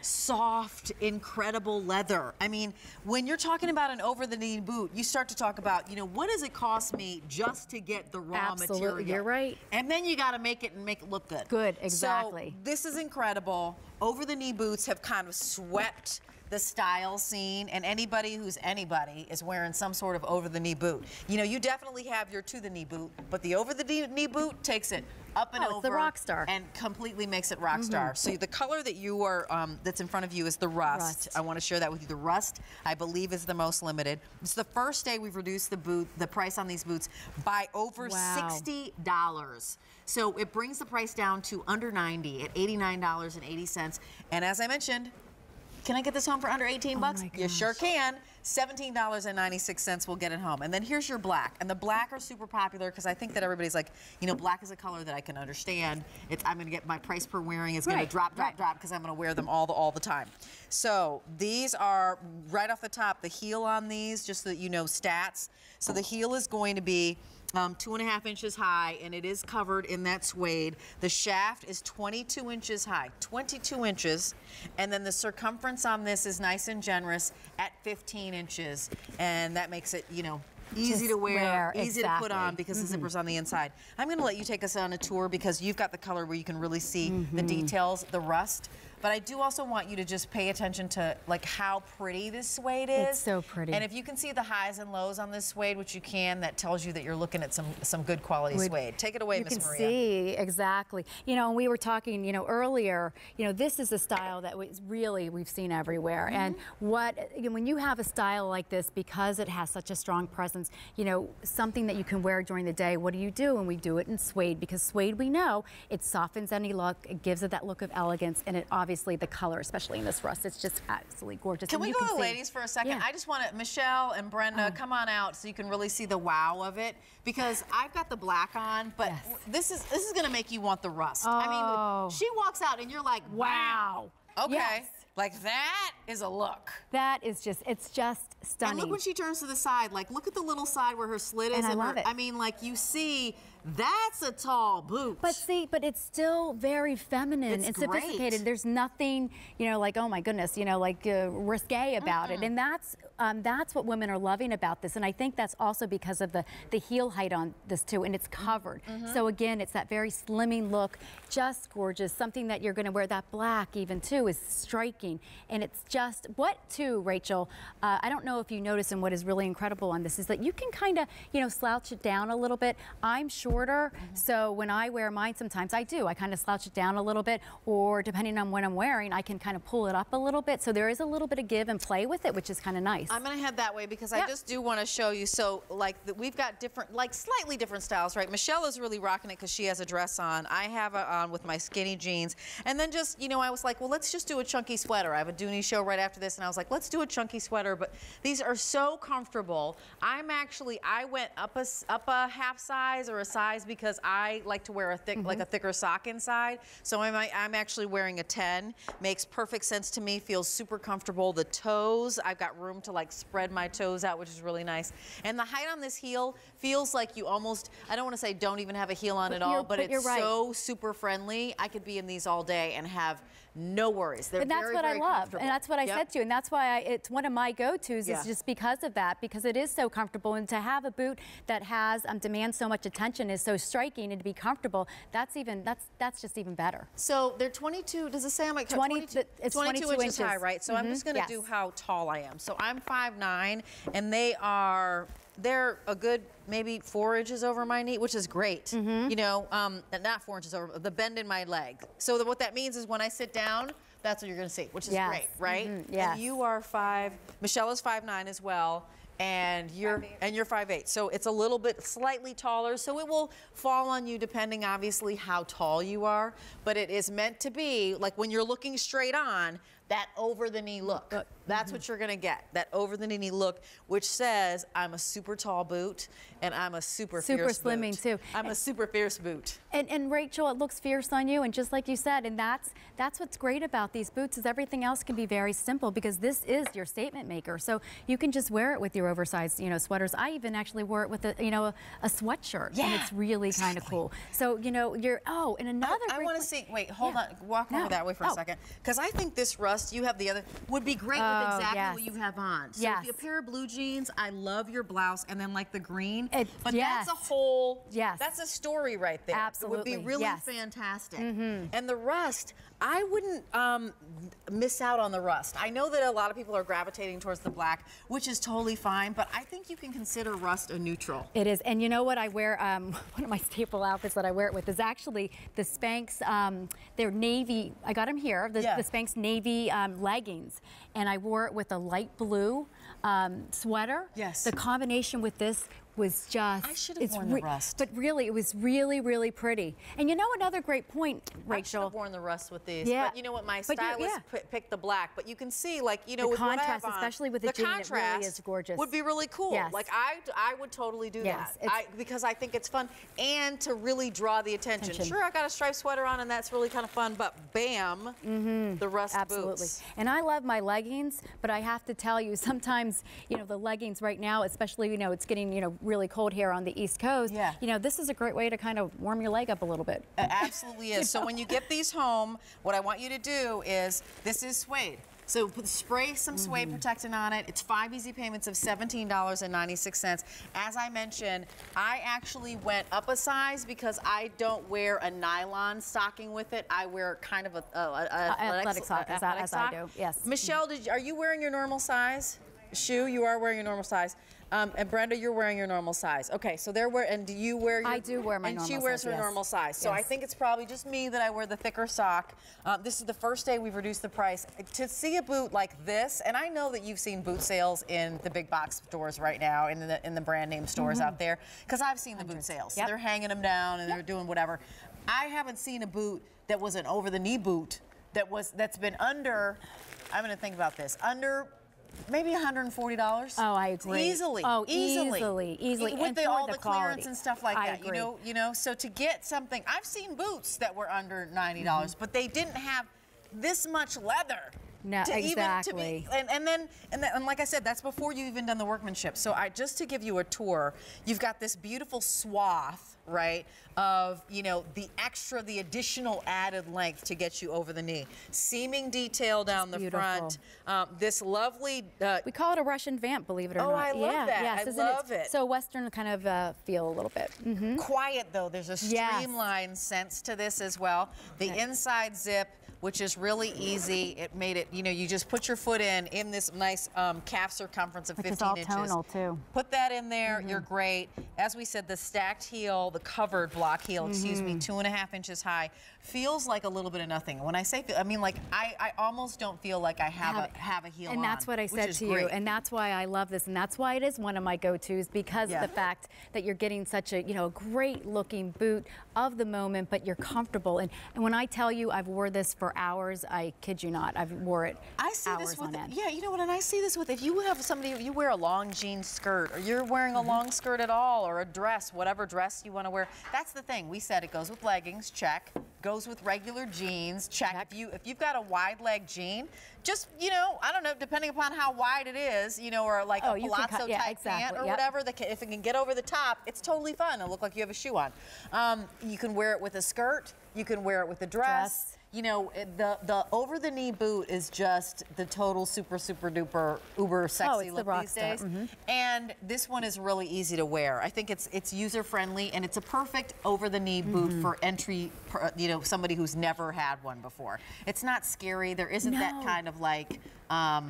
soft, incredible leather. I mean, when you're talking about an over-the-knee boot, you start to talk about, you know, what does it cost me just to get the raw material? You're right. And then you got to make it and make it look good. Good, exactly. So this is incredible. Over-the-knee boots have kind of swept the style scene, and anybody who's anybody is wearing some sort of over-the-knee boot. You know, you definitely have your to-the-knee boot, but the over-the-knee boot takes it up and over. It's the rock star. And completely makes it rock star. So the color that you are, that's in front of you is the rust. I want to share that with you. The rust, I believe, is the most limited. It's the first day we've reduced the price on these boots by over $60. So it brings the price down to under $90 at $89.80. And as I mentioned, can I get this home for under 18 bucks? You sure can. $17.96 will get it home. And then here's your black. And the black are super popular because I think that everybody's like, you know, black is a color that I can understand. I'm going to get my price per wearing is going to drop because I'm going to wear them all the time. So these are right off the top, the heel on these, just so that you know stats. So the heel is going to be 2.5 inches high, and it is covered in that suede. The shaft is 22 inches high, 22 inches, and then the circumference on this is nice and generous at 15 inches, and that makes it, you know, easy to wear, easy to put on because the zipper's on the inside. I'm going to let you take us on a tour because you've got the color where you can really see the details, the rust. But I do also want you to just pay attention to like how pretty this suede is. It's so pretty. And if you can see the highs and lows on this suede, which you can, that tells you that you're looking at some good quality suede. Take it away, Miss Maria. You can see, exactly. You know, and we were talking, you know, earlier, you know, this is a style that we've seen everywhere. And when you have a style like this, because it has such a strong presence, you know, something that you can wear during the day, what do? And we do it in suede, because suede, we know, it softens any look, it gives it that look of elegance, and it obviously the color, especially in this rust, it's just absolutely gorgeous. Can we go to the ladies for a second? Yeah. I just want to, Michelle and Brenda, come on out so you can really see the wow of it, because I've got the black on, but this is going to make you want the rust. I mean, she walks out and you're like, wow. Okay. Yes. Like that is a look. That is just, it's just stunning. And look when she turns to the side, like look at the little side where her slit is. And I love it. I mean, like you see, that's a tall boot. But see, but it's still very feminine and sophisticated. There's nothing, you know, like, oh my goodness, you know, like risque about it. And that's what women are loving about this. And I think that's also because of the heel height on this too, and it's covered. So again, it's that very slimming look, just gorgeous. Something that you're going to wear, that black even too, is striking. And it's just, Rachel, I don't know if you notice, and what is really incredible on this is that you can kind of, you know, slouch it down a little bit. I'm shorter, so when I wear mine, sometimes I kind of slouch it down a little bit, or depending on what I'm wearing, I can kind of pull it up a little bit. So there is a little bit of give and play with it, which is kind of nice. I'm going to head that way because I just do want to show you. So like we've got different, like slightly different styles, right? Michelle is really rocking it because she has a dress on. I have it on with my skinny jeans. And then just, you know, I was like, well, let's just do a chunky sweater. I have a Dooney show right after this, and I was like, let's do a chunky sweater. But these are so comfortable. I went up a half size or a size because I like to wear a thick, like a thicker sock inside. So I'm actually wearing a 10. Makes perfect sense to me. Feels super comfortable. The toes, I've got room to like spread my toes out, which is really nice. And the height on this heel feels like you almost, I don't want to say don't even have a heel on at all, but it's so super friendly. I could be in these all day and have no worries. They're and that's what I love, and that's what I said to you, and that's why it's one of my go-tos is just because of that, because it is so comfortable, and to have a boot that has demands so much attention, is so striking, and to be comfortable, that's just even better. So they're 22. Does it say I'm like 22? It's 22 inches high, right? So I'm just going to do how tall I am. So I'm 5'9", and they're a good maybe 4 inches over my knee, which is great. You know, not 4 inches over, the bend in my leg. So what that means is when I sit down, that's what you're going to see, which is great, right? Yes. And you are Michelle is 5'9" as well. And you're 5'8", so it's a little bit slightly taller, so it will fall on you depending obviously how tall you are, but it is meant to be like when you're looking straight on, that over the knee look. That's what you're gonna get, that over the knee look, which says I'm a super tall boot and I'm a super fierce slimming boot. too. I'm a super fierce boot. And Rachel, it looks fierce on you, and just like you said, and that's what's great about these boots is everything else can be very simple because this is your statement maker. So you can just wear it with your oversized, you know, sweaters. I even actually wore it with a sweatshirt, and it's really kind of cool. So you know, and another. I want to see. Wait, hold on. Walk over that way for a second, because I think this rust rust, you have the other, would be great with exactly what you have on. So if you have a pair of blue jeans, I love your blouse, and then like the green. But that's a whole, that's a story right there. Absolutely. It would be really fantastic. And the rust, I wouldn't miss out on the rust. I know that a lot of people are gravitating towards the black, which is totally fine, but I think you can consider rust a neutral. It is, and you know what I wear, one of my staple outfits that I wear it with is actually the Spanx, they're navy, I got them here, the Spanx navy leggings, and I wore it with a light blue sweater. Yes. The combination with this was just, I should have worn the rust. But really, it was really, really pretty. And you know another great point, Rachel? I should have worn the rust with these. But you know what, my stylist picked the black. But you can see, like, you know, the with contrast, what I have on, especially with the jean, it really is gorgeous. Would be really cool. Yes. Like, I would totally do that. Because I think it's fun and to really draw the attention. Sure, I got a striped sweater on and that's really kind of fun, but bam, the rust boots. And I love my leggings, but I have to tell you, sometimes, you know, the leggings right now, especially, you know, it's getting, you know, really cold here on the East Coast. You know, this is a great way to kind of warm your leg up a little bit. It absolutely is. So when you get these home, what I want you to do is, this is Suede. So spray some Suede protectant on it. It's 5 easy payments of $17.96. As I mentioned, I actually went up a size because I don't wear a nylon stocking with it. I wear kind of a athletic sock, as I do. Yes. Michelle, are you wearing your normal size? Shoe, you are wearing your normal size. And Brenda, you're wearing your normal size. Okay, so and do you wear your... I do wear my normal size, and she wears her normal size. So I think it's probably just me that I wear the thicker sock. This is the first day we've reduced the price. To see a boot like this, and I know that you've seen boot sales in the big box stores right now, in the brand name stores out there, because I've seen the boot sales. They're hanging them down and they're doing whatever. I haven't seen a boot that was an over-the-knee boot that's been under, I'm going to think about this, under maybe $140. Oh, I agree. Easily. Oh, easily. With all the clearance and stuff like that. Agree. You know. So to get something, I've seen boots that were under $90, but they didn't have this much leather. No, exactly. And like I said, that's before you even done the workmanship. So just to give you a tour, you've got this beautiful swath, right, of, you know, the additional added length to get you over the knee. Seaming detail down the front. This lovely... we call it a Russian vamp, believe it or not. Oh, I love that. Yes, I love it. So Western kind of feel a little bit. Quiet, though. There's a streamlined sense to this as well. The inside zip, which is really easy. It made it, you know, you just put your foot in this nice calf circumference of 15 inches. It's all tonal, too. Put that in there, you're great. As we said, the stacked heel, the covered block heel, excuse me, 2.5 inches high, feels like a little bit of nothing. When I say, I mean, like, I almost don't feel like I have a heel on. And that's what I said to you, and that's why I love this, and that's why it is one of my go-tos, because of the fact that you're getting such a, you know, great looking boot of the moment, but you're comfortable. And when I tell you I've wore this for hours, I kid you not, I've wore it hours on end. Yeah, you know what, and I see this with, if you have somebody, if you wear a long jean skirt, or you're wearing a long skirt at all, or a dress, whatever dress you want to wear, that's the thing. We said it goes with leggings, check. Goes with regular jeans, check. If you've got a wide leg jean, just, you know, I don't know, depending upon how wide it is, you know, or like a palazzo type pant or whatever, if it can get over the top, it's totally fun. It'll look like you have a shoe on. You can wear it with a skirt. You can wear it with a dress. You know, the over-the-knee boot is just the total super duper uber sexy look these days. And this one is really easy to wear. I think it's user-friendly, and it's a perfect over-the-knee boot for entry, you know, somebody who's never had one before. It's not scary. There isn't that kind of like, I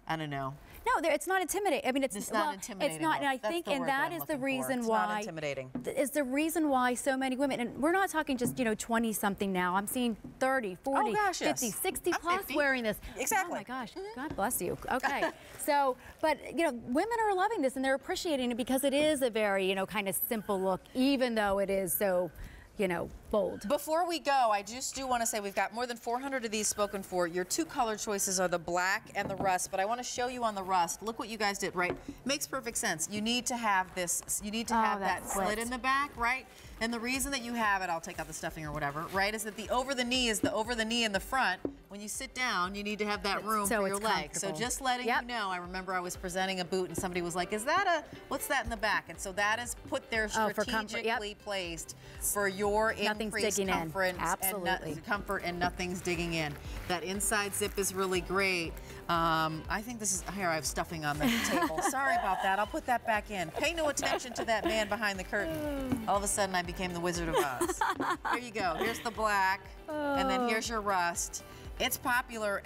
don't know. No, it's not intimidating. I mean, it's not intimidating. It's not, and I think, and that is the reason why. It's not intimidating. Is the reason why so many women, and we're not talking just, you know, 20-something now. I'm seeing 30, 40, 50, 60 plus wearing this. Exactly. Oh my gosh, God bless you. Okay, so, but you know, women are loving this and they're appreciating it because it is a very, you know, kind of simple look, even though it is so, you know, bold. Before we go, I just do want to say we've got more than 400 of these spoken for. Your two color choices are the black and the rust, but I want to show you on the rust. Look what you guys did, right? Makes perfect sense. You need to have this, you need to have that slit in the back, right? And the reason that you have it, I'll take out the stuffing or whatever, right, is that the over the knee is the over the knee in the front when you sit down, you need to have that room so for your legs. So just letting you know, I remember I was presenting a boot and somebody was like, is that what's that in the back? And so that is put there strategically placed for your increased comfort and nothing's digging in. That inside zip is really great. I think this is, here I have stuffing on the table. Sorry about that. I'll put that back in. Pay no attention to that man behind the curtain. All of a sudden I became the Wizard of Oz. Here you go. Here's the black, and then here's your rust. It's popular.